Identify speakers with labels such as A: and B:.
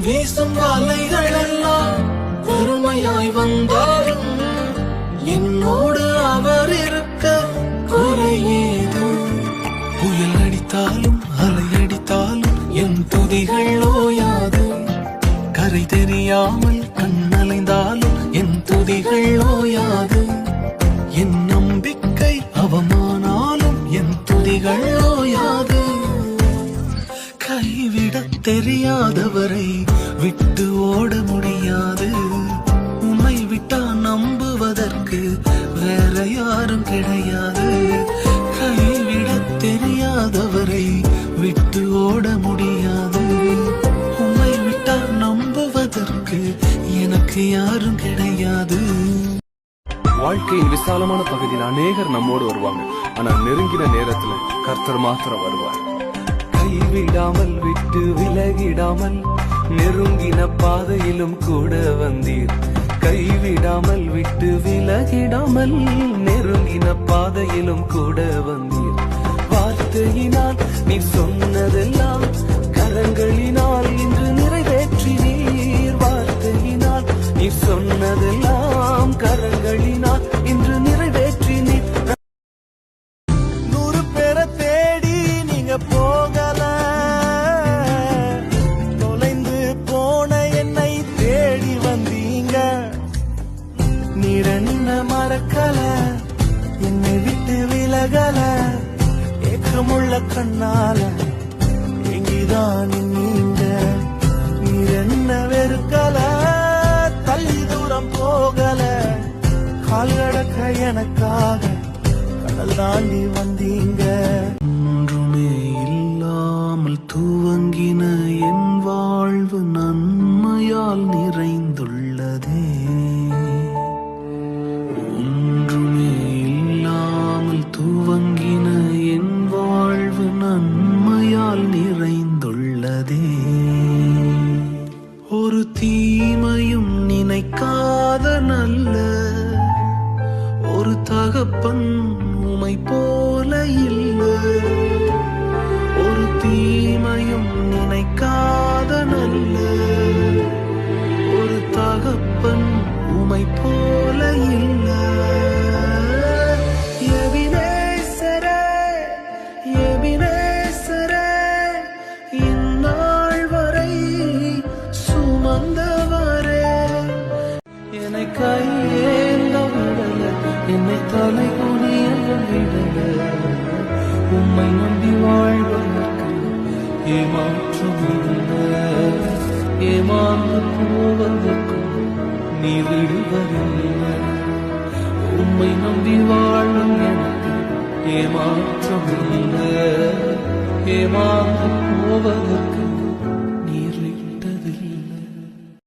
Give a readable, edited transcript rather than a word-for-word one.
A: வீசும் அலைகளெல்லாம் பெருமையாய் வந்தாலும் என்னோடு அவர் இருக்க குறையேது. புயல் அடித்தாலும் அலை அடித்தாலும் என் துதிகள் ஓயாது. கரை தெரியாமல் கண்ணலைந்தாலும் என் துதிகள் ஓயாது. என் நம்பிக்கை அவமானாலும் என் துதிகள் ஓயாது. கைவிடத் தெரியாதவரை விட்டு ஓட முடியாது. உம்மை விட்டா நம்புவதற்கு வேற யாரும் கிடையாது. கைவிடத் தெரியாதவரை விட்டு ஓட முடியாது. உம்மை விட்டா நம்புவதற்கு எனக்கு யாரும் கிடையாது.
B: வாழ்க்கையின் விசாலமான பகுதியில் அநேகர் நம்மோடு வருவாங்க. ஆனா நெருங்கின நேரத்துல கர்த்தர் மாத்திரம் வருவார். கைவிடாமல் விட்டு விலகிடாமல் நெருங்கின பாதையிலும் கூட வந்தீர். கைவிடாமல் விட்டு விலகிடாமல் நெருங்கின பாதையிலும் கூட வந்தீர். வார்த்தையினால் நீ சொன்னதெல்லாம் கரங்களினால் இன்று நிறைவேற்றினீர். வார்த்தையினால் நீ சொன்னதெல்லாம் கரங்களினால் இன்று நிறைவேற்றினீர்.
A: 100 பேரை தேடி நீங்க போகல, தொலைந்து போன என்னை தேடி வந்தீங்க. நீர் என்ன மறக்கல, என்னை விட்டு விலகல. ஏக்கமுள்ள கண்ணால எங்கிதான் நீங்க. நீர் என்ன வெறுக்கல, தள்ளி தூரம் போகல. கால் கடக்க எனக்காக கடல் தாண்டி வந்தீங்க. ஒன்றுமே இல்லாமல் துவங்கின என் வாழ்வு நன்மையால் நிறைந்துள்ளதே. ஒன்றுமே இல்லாமல் துவங்கின என் வாழ்வு நன்மையால் நிறைந்துள்ளதே. ஒரு தீமையும் நினைக்காத நல்ல ஒரு தகப்பன் உமை போல இல்ல. ஒரு தீமையும் நினைக்காத நல்ல ஒரு தகப்பன் உமை போல இல்ல. எபினேசரே, எபினேசரே, இந்நாள் வரை சுமந்தவரே. என்னை கையேந்த விடல, என்னை தலை குனிய விடல. உம்மை நம்பி வாழ்வதற்கு ஏமாற்றம் இல்லை. ஏமாந்து போவதற்கு நீ விடுவதில்லை. உம்மை நம்பி வாழும் எனக்கு ஏமாற்றம் இல்லை. ஏமாந்து போவதற்கு